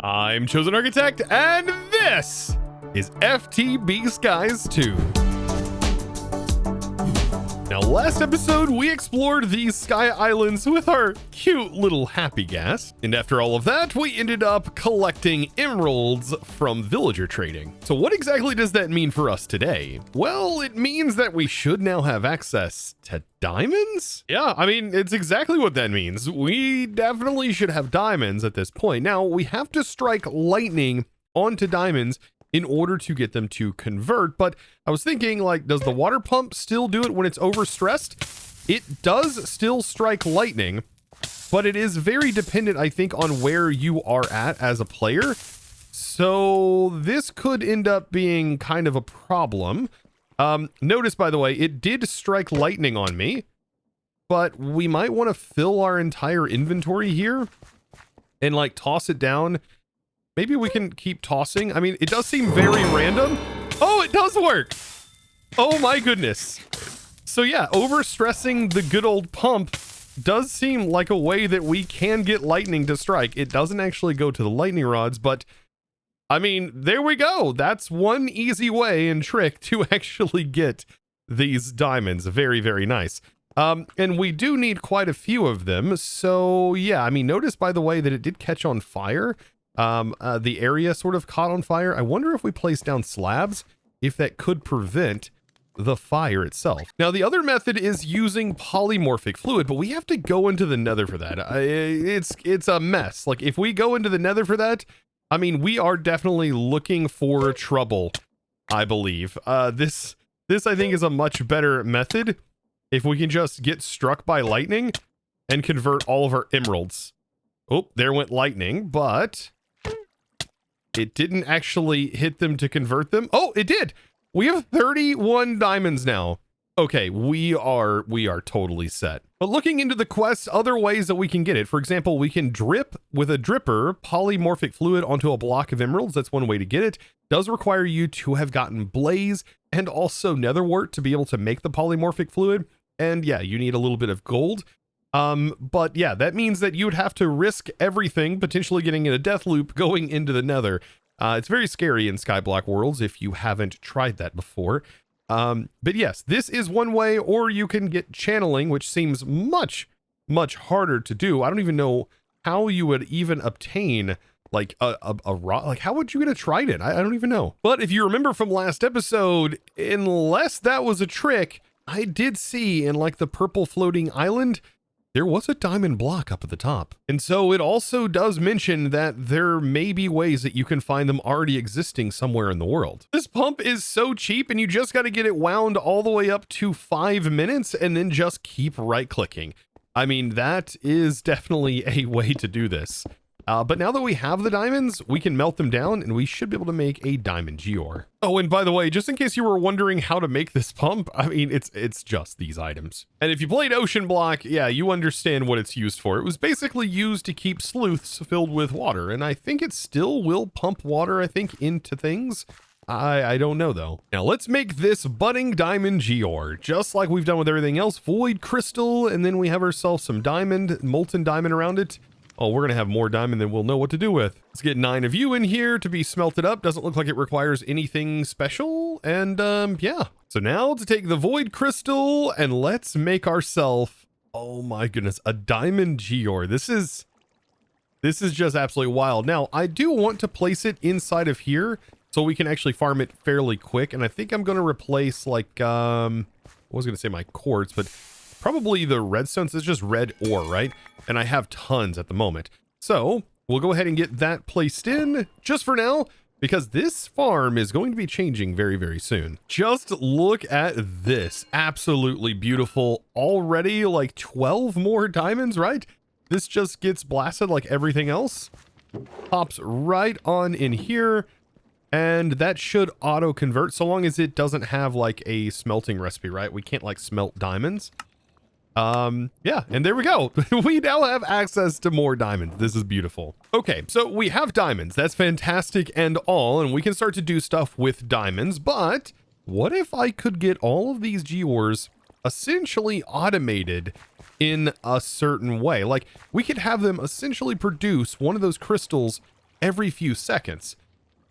I'm ChosenArchitect, and this is FTB Skies 2. Now, last episode, we explored these sky islands with our cute little happy gas. And after all of that, we ended up collecting emeralds from villager trading. So what exactly does that mean for us today? Well, it means that we should now have access to diamonds? Yeah, I mean, it's exactly what that means. We definitely should have diamonds at this point. Now, we have to strike lightning onto diamonds in order to get them to convert. But I was thinking, like, does the water pump still do it when it's overstressed? It does still strike lightning, but it is very dependent, I think, on where you are at as a player. So this could end up being kind of a problem. Notice, by the way, it did strike lightning on me, but we might want to fill our entire inventory here and like toss it down. Maybe we can keep tossing. I mean, it does seem very random. Oh, it does work. Oh my goodness. So yeah, overstressing the good old pump does seem like a way that we can get lightning to strike. It doesn't actually go to the lightning rods, but I mean, there we go. That's one easy way and trick to actually get these diamonds. Very, very nice. And we do need quite a few of them. So yeah, I mean, notice by the way that it did catch on fire. The area sort of caught on fire. I wonder if we place down slabs, if that could prevent the fire itself. Now, the other method is using polymorphic fluid, but we have to go into the nether for that. It's a mess. Like, if we go into the nether for that, I mean, we are definitely looking for trouble, I believe. This I think is a much better method if we can just get struck by lightning and convert all of our emeralds. Oh, there went lightning, but it didn't actually hit them to convert them. Oh, it did. We have 31 diamonds now. Okay, we are totally set. But looking into the quest, other ways that we can get it. For example, we can drip with a dripper polymorphic fluid onto a block of emeralds. That's one way to get it. Does require you to have gotten blaze and also netherwort to be able to make the polymorphic fluid. And yeah, you need a little bit of gold. But yeah, that means that you would have to risk everything, potentially getting in a death loop going into the nether. It's very scary in skyblock worlds if you haven't tried that before. But yes, this is one way, or you can get channeling, which seems much, much harder to do. I don't even know how you would even obtain like a rock. Like, how would you get a trident? I don't even know. But if you remember from last episode, unless that was a trick, I did see in like the purple floating island, there was a diamond block up at the top. And so it also does mention that there may be ways that you can find them already existing somewhere in the world. This pump is so cheap and you just got to get it wound all the way up to 5 minutes and then just keep right clicking. I mean, that is definitely a way to do this. But now that we have the diamonds, we can melt them down and we should be able to make a diamond GeOre. Oh, and by the way, just in case you were wondering how to make this pump, I mean, it's just these items. And if you played Ocean Block, yeah, you understand what it's used for. It was basically used to keep sleuths filled with water. And I think it still will pump water, I think, into things. I don't know though. Now let's make this budding diamond GeOre, just like we've done with everything else. Void crystal, and then we have ourselves some diamond, molten diamond around it. Oh, we're going to have more diamond than we'll know what to do with. Let's get 9 of you in here to be smelted up. Doesn't look like it requires anything special. And yeah. So now to take the void crystal and let's make ourselves, oh my goodness, a diamond GeOre. This is just absolutely wild. Now, I do want to place it inside of here so we can actually farm it fairly quick. And I think I'm going to replace like, I was going to say my quartz, but probably the redstone. So it's just red ore, right? And I have tons at the moment. So we'll go ahead and get that placed in just for now, because this farm is going to be changing very, very soon. Just look at this. Absolutely beautiful. Already like 12 more diamonds, right? This just gets blasted like everything else. Pops right on in here. And that should auto convert so long as it doesn't have like a smelting recipe, right? We can't like smelt diamonds. Yeah, and there we go. We now have access to more diamonds. This is beautiful. Okay, so we have diamonds. That's fantastic and all, and we can start to do stuff with diamonds, but what if I could get all of these GeOres essentially automated in a certain way? Like, we could have them essentially produce one of those crystals every few seconds.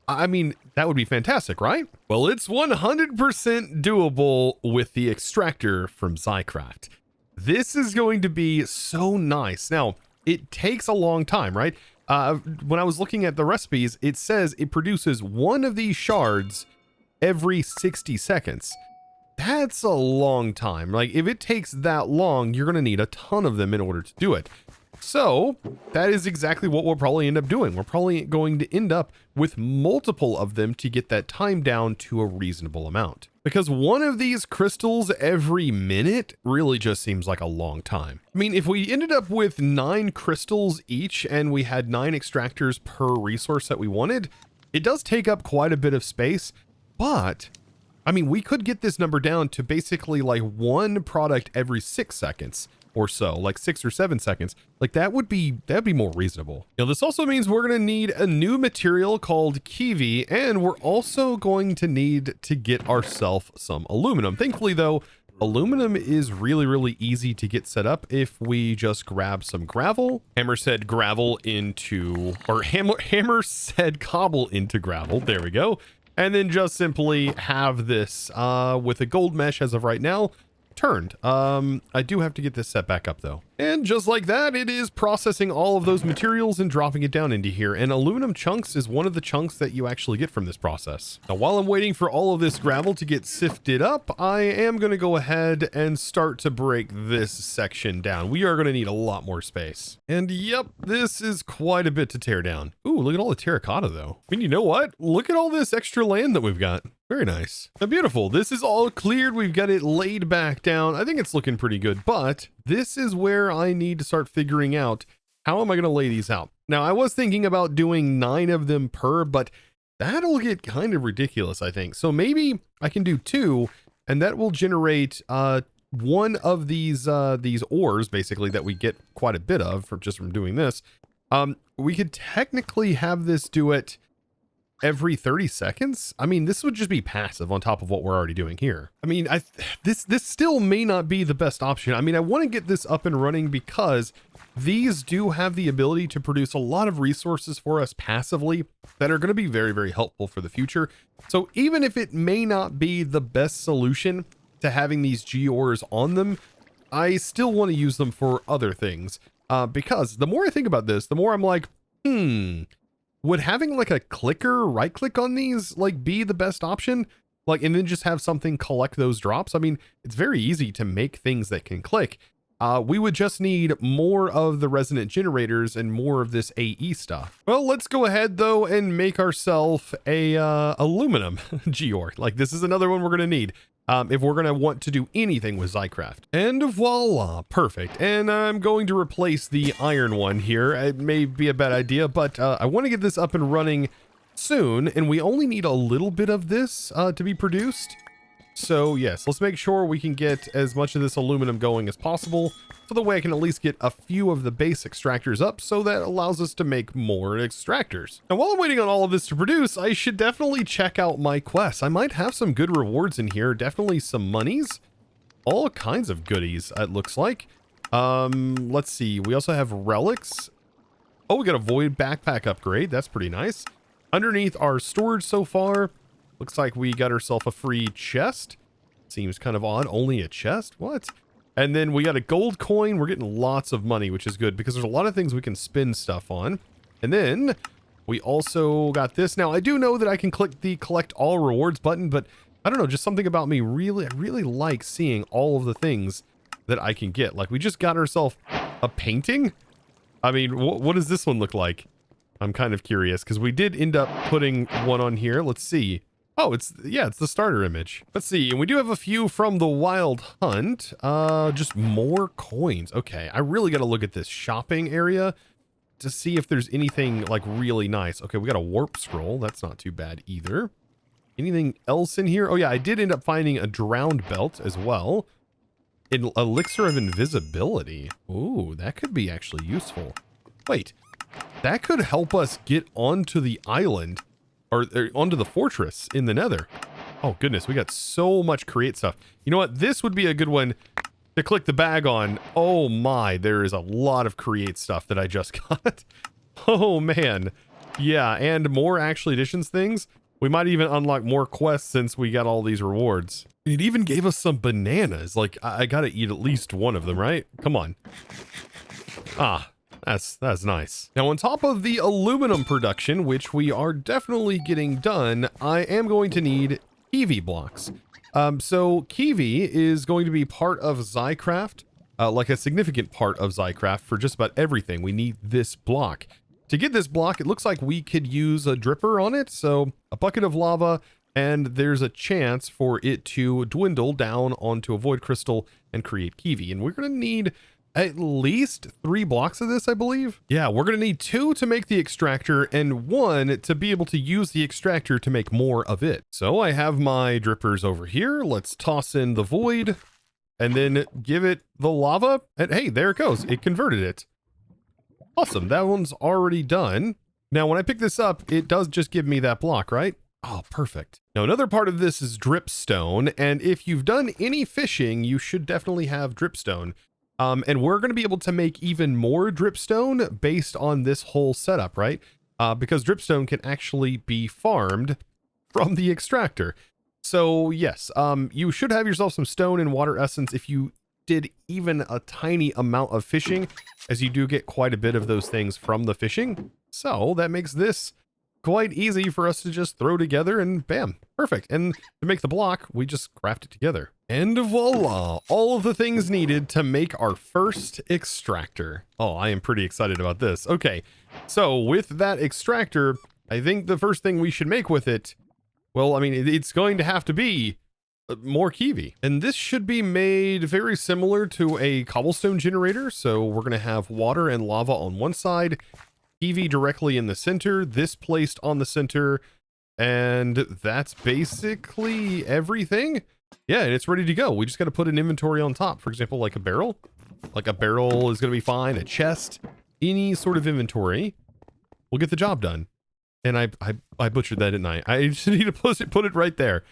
I mean, that would be fantastic, right? Well, it's 100% doable with the extractor from XyCraft. This is going to be so nice. Now, it takes a long time, right? When I was looking at the recipes, it says it produces one of these shards every 60 seconds. That's a long time. Like, if it takes that long, you're going to need a ton of them in order to do it. So that is exactly what we'll probably end up doing. We're probably going to end up with multiple of them to get that time down to a reasonable amount. Because one of these crystals every minute really just seems like a long time. I mean, if we ended up with 9 crystals each and we had 9 extractors per resource that we wanted, it does take up quite a bit of space. But, I mean, we could get this number down to basically like 1 product every 6 seconds. Or so, like 6 or 7 seconds. Like that'd be more reasonable. Now this also means we're going to need a new material called kiwi, and we're also going to need to get ourselves some aluminum. Thankfully though, aluminum is really easy to get set up if we just grab some gravel. Hammer said gravel into, or hammer said cobble into gravel. There we go. And then just simply have this with a gold mesh as of right now turned. I do have to get this set back up though. And just like that, it is processing all of those materials and dropping it down into here. And aluminum chunks is one of the chunks that you actually get from this process. Now, while I'm waiting for all of this gravel to get sifted up, I am going to go ahead and start to break this section down. We are going to need a lot more space. And yep, this is quite a bit to tear down. Ooh, look at all the terracotta though. I mean, you know what? Look at all this extra land that we've got. Very nice. Now, beautiful. This is all cleared. We've got it laid back down. I think it's looking pretty good, but this is where I need to start figuring out how am I going to lay these out. Now, I was thinking about doing 9 of them per, but that'll get kind of ridiculous, I think. So maybe I can do 2, and that will generate one of these ores, basically, that we get quite a bit of from doing this. We could technically have this do it every 30 seconds. I mean, this would just be passive on top of what we're already doing here. I mean, this still may not be the best option. I mean, I want to get this up and running because these do have the ability to produce a lot of resources for us passively that are going to be very helpful for the future. So even if it may not be the best solution to having these GeOres on them, I still want to use them for other things. Because the more I think about this, the more I'm like, would having like a clicker right click on these like be the best option? Like, and then just have something collect those drops? I mean, it's very easy to make things that can click. We would just need more of the resonant generators and more of this AE stuff. Well, let's go ahead though and make ourselves a aluminum GeOre. Like, this is another one we're going to need if we're going to want to do anything with XyCraft. And voila, perfect. And I'm going to replace the iron one here. It may be a bad idea, but I want to get this up and running soon, and we only need a little bit of this to be produced. So yes, let's make sure we can get as much of this aluminum going as possible, so the way I can at least get a few of the base extractors up, so that allows us to make more extractors. Now, while I'm waiting on all of this to produce, I should definitely check out my quests. I might have some good rewards in here, definitely some monies, all kinds of goodies, it looks like. Let's see, we also have relics. Oh, we got a void backpack upgrade. That's pretty nice. Underneath our storage so far, looks like we got ourselves a free chest. Seems kind of odd. Only a chest? What? And then we got a gold coin. We're getting lots of money, which is good because there's a lot of things we can spend stuff on. And then we also got this. Now, I do know that I can click the collect all rewards button, but I don't know, just something about me I really like seeing all of the things that I can get. Like, we just got ourselves a painting. I mean, what does this one look like? I'm kind of curious because we did end up putting one on here. Let's see. Oh, it's the starter image. Let's see. And we do have a few from the Wild Hunt. Just more coins. Okay, I really got to look at this shopping area to see if there's anything like really nice. Okay, we got a warp scroll. That's not too bad either. Anything else in here? Oh yeah, I did end up finding a drowned belt as well. An elixir of invisibility. Ooh, that could be actually useful. Wait, that could help us get onto the island or onto the fortress in the Nether. Oh goodness, we got so much create stuff. You know what? This would be a good one to click the bag on. Oh my, there is a lot of create stuff that I just got. Oh man. Yeah, and more actually additions things. We might even unlock more quests since we got all these rewards. It even gave us some bananas. Like, I gotta eat at least one of them, right? Come on. Ah, that's nice. Now, on top of the aluminum production, which we are definitely getting done, I am going to need Kiwi blocks. So Kiwi is going to be part of XyCraft, like a significant part of XyCraft for just about everything. We need this block. To get this block, it looks like we could use a dripper on it. So a bucket of lava, and there's a chance for it to dwindle down onto a void crystal and create Kiwi. And we're going to need at least 3 blocks of this, I believe. Yeah, we're going to need 2 to make the extractor and 1 to be able to use the extractor to make more of it. So I have my drippers over here. Let's toss in the void and then give it the lava. And hey, there it goes. It converted it. Awesome. That one's already done. Now, when I pick this up, it does just give me that block, right? Oh, perfect. Now, another part of this is dripstone. And if you've done any fishing, you should definitely have dripstone. And we're going to be able to make even more dripstone based on this whole setup, right? Because dripstone can actually be farmed from the extractor. So yes, you should have yourself some stone and water essence if you did even a tiny amount of fishing, as you do get quite a bit of those things from the fishing. So that makes this quite easy for us to just throw together and bam, perfect. And to make the block, we just craft it together. And voila, all of the things needed to make our first extractor. Oh, I am pretty excited about this. Okay, so with that extractor, I think the first thing we should make with it, well, I mean, it's going to have to be more Kiwi. And this should be made very similar to a cobblestone generator. So we're going to have water and lava on one side, Kiwi directly in the center, this placed on the center, and that's basically everything. Yeah, and it's ready to go. We just got to put an inventory on top. For example, like a barrel. Like a barrel is going to be fine. A chest, any sort of inventory will get the job done. And I butchered that, didn't I? I just need to put it right there.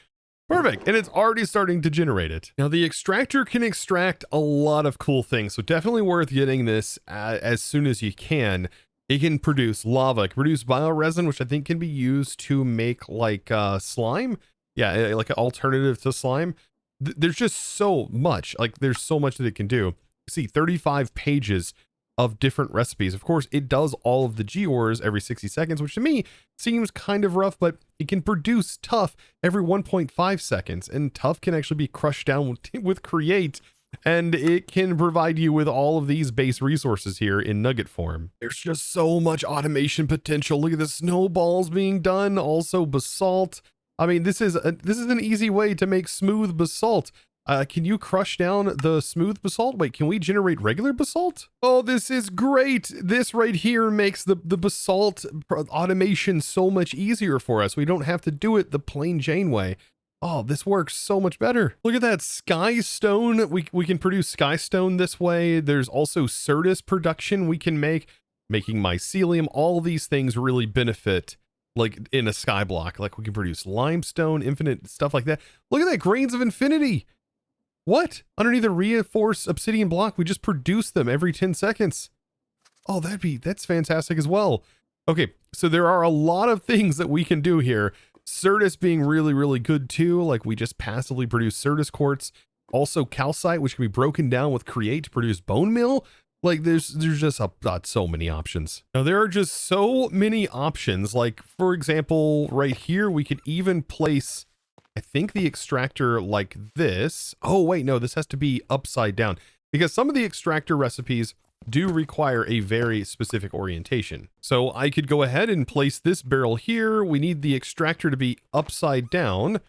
Perfect. And it's already starting to generate it. Now, the extractor can extract a lot of cool things. So definitely worth getting this as soon as you can. It can produce lava, it can produce bioresin, which I think can be used to make like slime. Yeah, like an alternative to slime. There's just so much, like there's so much that it can do. See, 35 pages of different recipes. Of course, it does all of the GeOres every 60 seconds, which to me seems kind of rough, but it can produce tough every 1.5 seconds. And tough can actually be crushed down with create. And it can provide you with all of these base resources here in nugget form. There's just so much automation potential. Look at the snowballs being done. Also basalt. I mean, this is an easy way to make smooth basalt. Can you crush down the smooth basalt? Wait, can we generate regular basalt? Oh, this is great. This right here makes the basalt automation so much easier for us. We don't have to do it the plain Jane way. Oh, this works so much better. Look at that sky stone. We can produce sky stone this way. There's also Certus production we can make, making mycelium. All these things really benefit like in a sky block. Like we can produce limestone, infinite stuff like that. Look at that, grains of infinity. What? Underneath a reinforced obsidian block, we just produce them every 10 seconds. Oh, that's fantastic as well. Okay, so there are a lot of things that we can do here. Certus being really, really good too. Like we just passively produce Certus quartz. Also calcite, which can be broken down with create to produce bone meal. Like there's just so many options. Now there are just so many options. Like for example, right here, we could even place, I think the extractor like this. Oh wait, no, this has to be upside down because some of the extractor recipes do require a very specific orientation. So I could go ahead and place this barrel here. We need the extractor to be upside down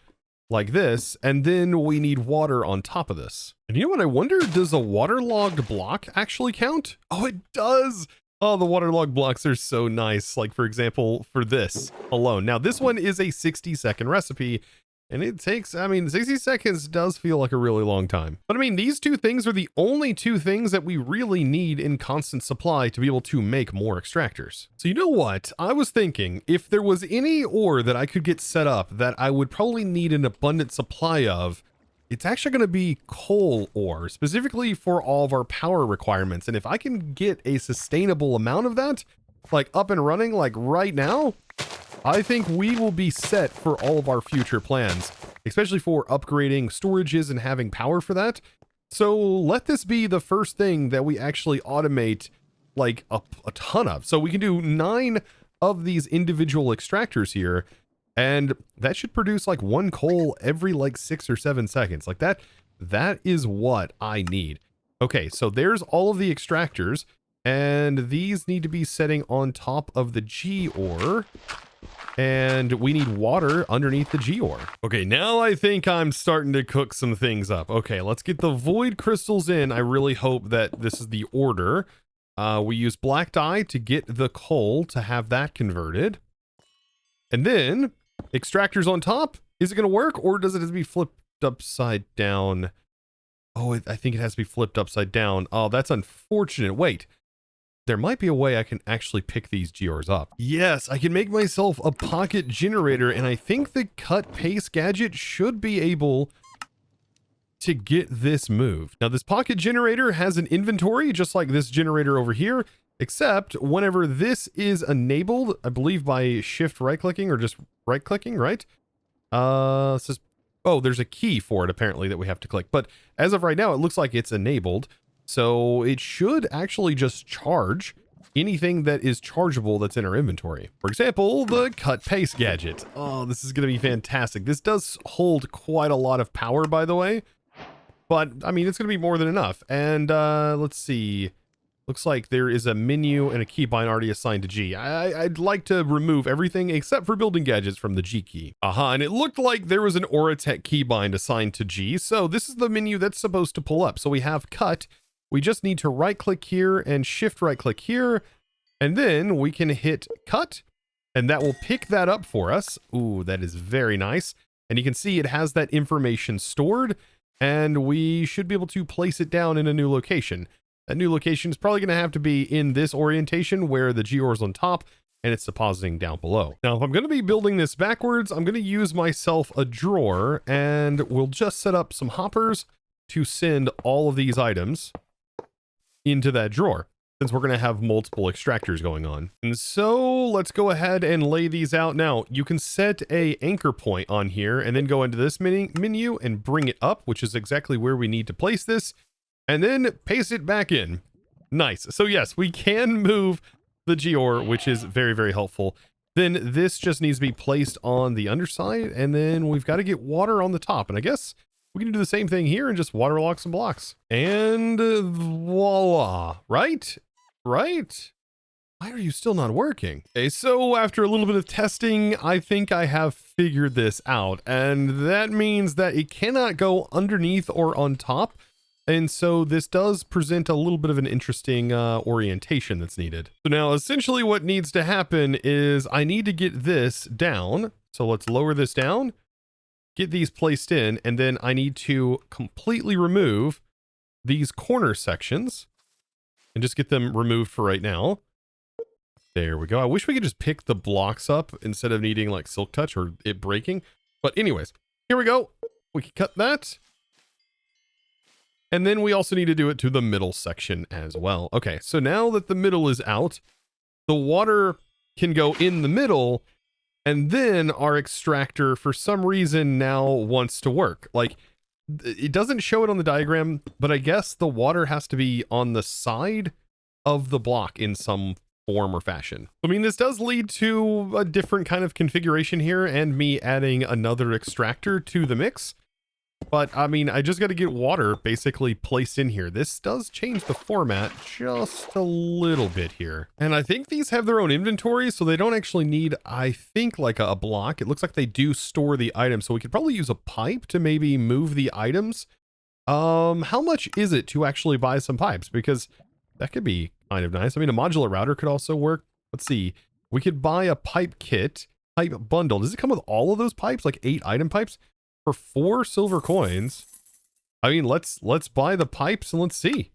like this, and then we need water on top of this. And you know what? I wonder, does a waterlogged block actually count? Oh, it does. Oh, the waterlogged blocks are so nice. Like for example, for this alone. Now this one is a 60-second recipe. And it takes, I mean, 60 seconds does feel like a really long time. But I mean, these two things are the only two things that we really need in constant supply to be able to make more extractors. So you know what? I was thinking if there was any ore that I could get set up that I would probably need an abundant supply of, it's actually going to be coal ore, specifically for all of our power requirements. And if I can get a sustainable amount of that, like up and running like right now, I think we will be set for all of our future plans, especially for upgrading storages and having power for that. So let this be the first thing that we actually automate like a ton of. So we can do 9 of these individual extractors here, and that should produce like 1 coal every like 6 or 7 seconds. Like that is what I need. Okay, so there's all of the extractors, and these need to be setting on top of the GeOre. And we need water underneath the GeOre. Okay, now I think I'm starting to cook some things up. Okay, let's get the void crystals in. I really hope that this is the order. We use black dye to get the coal to have that converted. And then extractors on top. Is it going to work, or does it have to be flipped upside down? Oh, I think it has to be flipped upside down. Oh, that's unfortunate. Wait. There might be a way I can actually pick these GeOres up. Yes, I can make myself a pocket generator, and I think the cut paste gadget should be able to get this moved. Now, this pocket generator has an inventory, just like this generator over here, except whenever this is enabled, I believe by shift right-clicking or just right-clicking, right? It says, oh, there's a key for it, apparently, that we have to click. But as of right now, it looks like it's enabled. So it should actually just charge anything that is chargeable that's in our inventory. For example, the cut paste gadget. Oh, this is going to be fantastic. This does hold quite a lot of power, by the way. But, I mean, it's going to be more than enough. And let's see. Looks like there is a menu and a keybind already assigned to G. I'd like to remove everything except for building gadgets from the G key. And it looked like there was an Auratech keybind assigned to G. So this is the menu that's supposed to pull up. So we have cut. We just need to right click here and shift right click here. And then we can hit cut, and that will pick that up for us. Ooh, that is very nice. And you can see it has that information stored, and we should be able to place it down in a new location. That new location is probably going to have to be in this orientation where the GeOre is on top and it's depositing down below. Now, if I'm going to be building this backwards, I'm going to use myself a drawer, and we'll just set up some hoppers to send all of these items into that drawer, since we're going to have multiple extractors going on. And so let's go ahead and lay these out. Now, you can set a anchor point on here and then go into this menu and bring it up, which is exactly where we need to place this, and then paste it back in. Nice. So yes, we can move the GeOre, which is very, very helpful. Then this just needs to be placed on the underside, and then we've got to get water on the top. And I guess we can do the same thing here and just waterlock some blocks. And voila, right? Right? Why are you still not working? Okay, so after a little bit of testing, I think I have figured this out. And that means that it cannot go underneath or on top. And so this does present a little bit of an interesting orientation that's needed. So now essentially what needs to happen is I need to get this down. So let's lower this down. Get these placed in, and then I need to completely remove these corner sections and just get them removed for right now. There we go. I wish we could just pick the blocks up instead of needing like silk touch or it breaking. But anyways, here we go. We can cut that. And then we also need to do it to the middle section as well. Okay, so now that the middle is out, the water can go in the middle. And then our extractor, for some reason, now wants to work. Like, it doesn't show it on the diagram, but I guess the water has to be on the side of the block in some form or fashion. I mean, this does lead to a different kind of configuration here and me adding another extractor to the mix. But, I mean, I just got to get water basically placed in here. This does change the format just a little bit here. And I think these have their own inventory, so they don't actually need, I think, like a block. It looks like they do store the items, so we could probably use a pipe to maybe move the items. How much is it to actually buy some pipes? Because that could be kind of nice. I mean, a modular router could also work. Let's see. We could buy a pipe kit, pipe bundle. Does it come with all of those pipes, like 8 item pipes? For 4 silver coins. I mean, let's buy the pipes and let's see.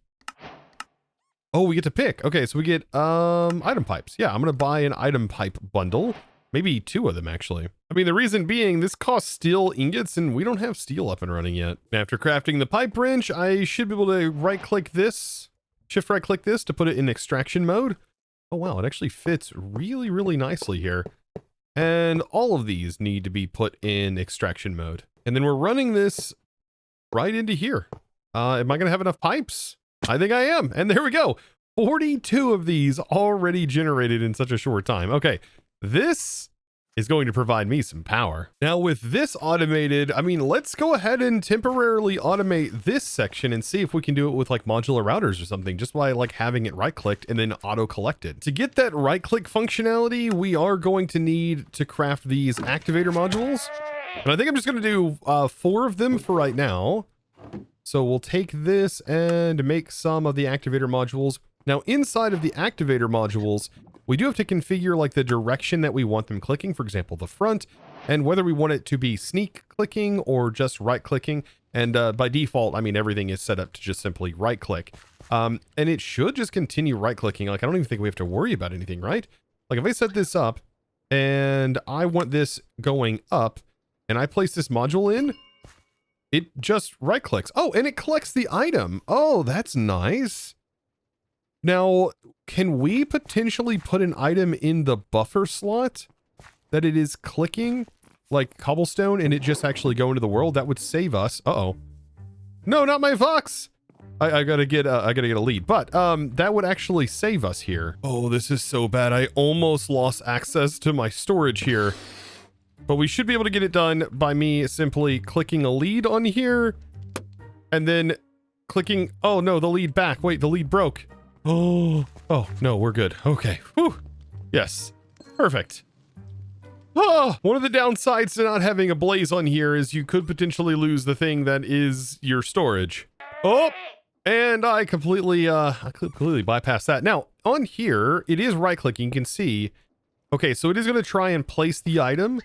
Oh, we get to pick. Okay, so we get item pipes. Yeah, I'm gonna buy an item pipe bundle. Maybe 2 of them, actually. I mean, the reason being, this costs steel ingots, and we don't have steel up and running yet. After crafting the pipe wrench, I should be able to right-click this, shift right-click this to put it in extraction mode. Oh, wow. It actually fits really, really nicely here. And all of these need to be put in extraction mode. And then we're running this right into here. Am I going to have enough pipes? I think I am. And there we go. 42 of these already generated in such a short time. Okay, this is going to provide me some power. Now with this automated, I mean, let's go ahead and temporarily automate this section and see if we can do it with like modular routers or something, just by like having it right clicked and then auto collected. To get that right click functionality, we are going to need to craft these activator modules. And I think I'm just going to do 4 of them for right now. So we'll take this and make some of the activator modules. Now inside of the activator modules, we do have to configure like the direction that we want them clicking, for example, the front, and whether we want it to be sneak clicking or just right clicking. And by default, I mean, everything is set up to just simply right click. And it should just continue right clicking. Like, I don't even think we have to worry about anything, right? Like if I set this up and I want this going up and I place this module in, it just right clicks. Oh, and it collects the item. Oh, that's nice. Now, can we potentially put an item in the buffer slot that it is clicking, like cobblestone, and it just actually go into the world? That would save us. Uh-oh. No, not my fox. I gotta get a lead, but that would actually save us here. Oh, this is so bad. I almost lost access to my storage here, but we should be able to get it done by me simply clicking a lead on here and then clicking. Oh no, the lead back. Wait, the lead broke. Oh no, we're good. Okay. Whew. Yes. Perfect. Oh, one of the downsides to not having a blaze on here is you could potentially lose the thing that is your storage. Oh, and I completely bypassed that. Now on here, it is right clicking. You can see. Okay, so it is going to try and place the item.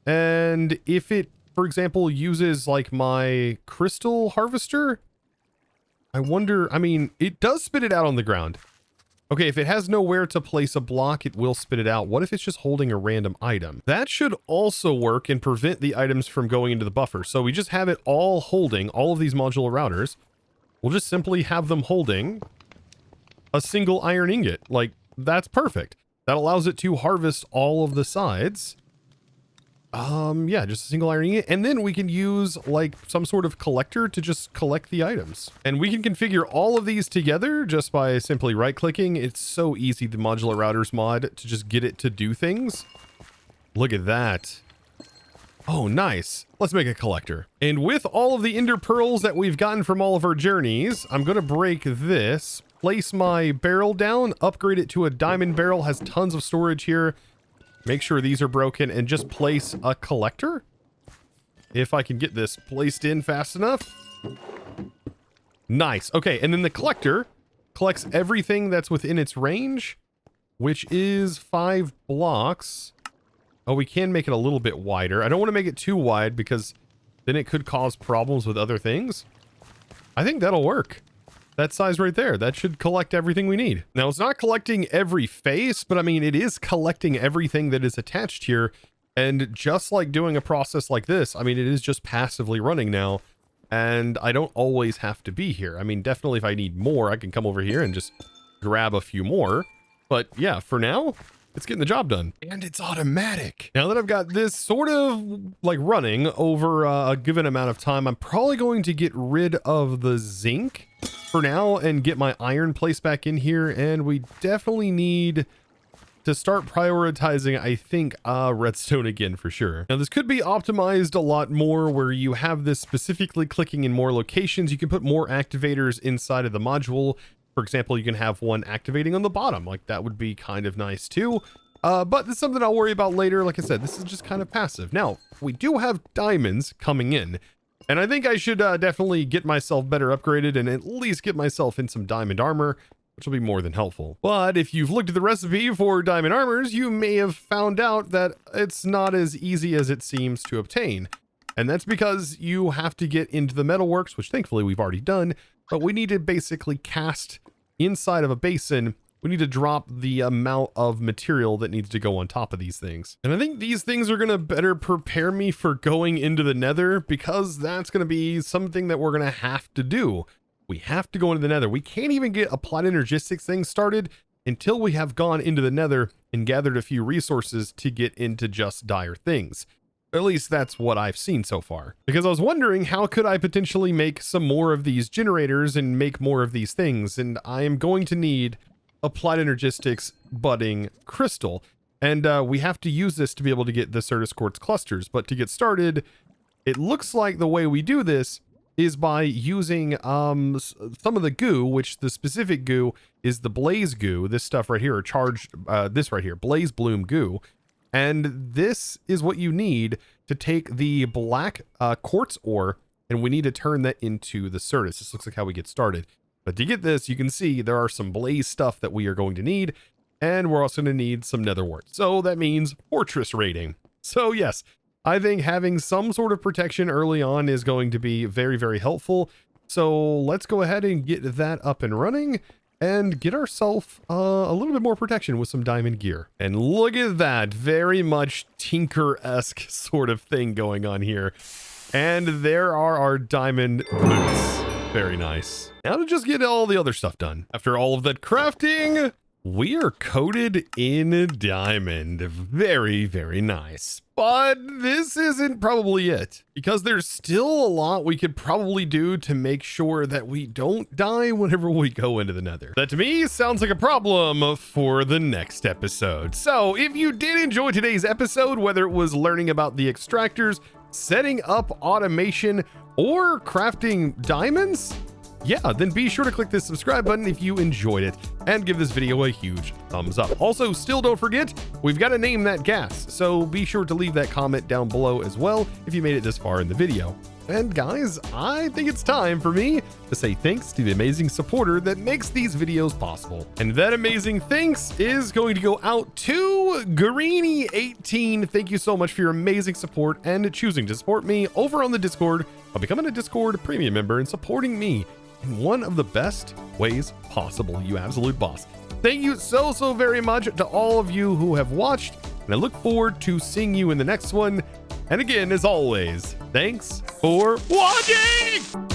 And if it, for example, uses like my crystal harvester, I wonder, I mean, it does spit it out on the ground. Okay, if it has nowhere to place a block, it will spit it out. What if it's just holding a random item? That should also work and prevent the items from going into the buffer. So we just have it all holding, all of these modular routers. We'll just simply have them holding a single iron ingot. Like, that's perfect. That allows it to harvest all of the sides. Yeah, just a single iron ingot. And then we can use like some sort of collector to just collect the items. And we can configure all of these together just by simply right clicking. It's so easy, the modular routers mod, to just get it to do things. Look at that. Oh, nice. Let's make a collector. And with all of the ender pearls that we've gotten from all of our journeys, I'm going to break this, place my barrel down, upgrade it to a diamond barrel, has tons of storage here. Make sure these are broken and just place a collector. If I can get this placed in fast enough. Nice. Okay, and then the collector collects everything that's within its range, which is 5 blocks. Oh, we can make it a little bit wider. I don't want to make it too wide because then it could cause problems with other things. I think that'll work. That size right there, that should collect everything we need. Now, it's not collecting every face, but I mean, it is collecting everything that is attached here. And just like doing a process like this, I mean, it is just passively running now. And I don't always have to be here. I mean, definitely if I need more, I can come over here and just grab a few more. But yeah, for now, it's getting the job done. And it's automatic. Now that I've got this sort of like running over a given amount of time, I'm probably going to get rid of the zinc for now and get my iron placed back in here. And we definitely need to start prioritizing, I think, redstone again for sure. Now this could be optimized a lot more where you have this specifically clicking in more locations. You can put more activators inside of the module. For example, you can have one activating on the bottom. Like that would be kind of nice too. But this is something I'll worry about later. Like I said, this is just kind of passive. Now, we do have diamonds coming in. And I think I should definitely get myself better upgraded and at least get myself in some diamond armor, which will be more than helpful. But if you've looked at the recipe for diamond armors, you may have found out that it's not as easy as it seems to obtain. And that's because you have to get into the metalworks, which thankfully we've already done, but we need to basically cast inside of a basin. We need to drop the amount of material that needs to go on top of these things. And I think these things are going to better prepare me for going into the nether, because that's going to be something that we're going to have to do. We have to go into the nether. We can't even get applied energistics thing started until we have gone into the nether and gathered a few resources to get into just dire things. At least that's what I've seen so far. Because I was wondering, how could I potentially make some more of these generators and make more of these things? And I am going to need Applied Energistics budding crystal. And we have to use this to be able to get the Certus Quartz clusters. But to get started, it looks like the way we do this is by using some of the goo, which the specific goo is the blaze goo. This stuff right here, or charged, this right here, blaze bloom goo. And this is what you need to take the black quartz ore, and we need to turn that into the Certus. This looks like how we get started. But to get this, you can see there are some blaze stuff that we are going to need, and we're also going to need some nether wart. So that means fortress raiding. So yes, I think having some sort of protection early on is going to be very, very helpful. So let's go ahead and get that up and running and get ourselves a little bit more protection with some diamond gear. And look at that, very much Tinker-esque sort of thing going on here. And there are our diamond boots. Very nice. Now to just get all the other stuff done. After all of that crafting, we are coated in diamond. Very, very nice. But this isn't probably it, because there's still a lot we could probably do to make sure that we don't die whenever we go into the nether. That to me sounds like a problem for the next episode. So if you did enjoy today's episode, whether it was learning about the extractors, setting up automation, or crafting diamonds, yeah, then be sure to click this subscribe button if you enjoyed it, and give this video a huge thumbs up. Also, still don't forget, we've got to name that gas, so be sure to leave that comment down below as well if you made it this far in the video. And guys, I think it's time for me to say thanks to the amazing supporter that makes these videos possible. And that amazing thanks is going to go out to Greeny18. Thank you so much for your amazing support and choosing to support me over on the Discord by becoming a Discord premium member and supporting me in one of the best ways possible, you absolute boss. Thank you so, so very much to all of you who have watched, and I look forward to seeing you in the next one. And again, as always, thanks for watching!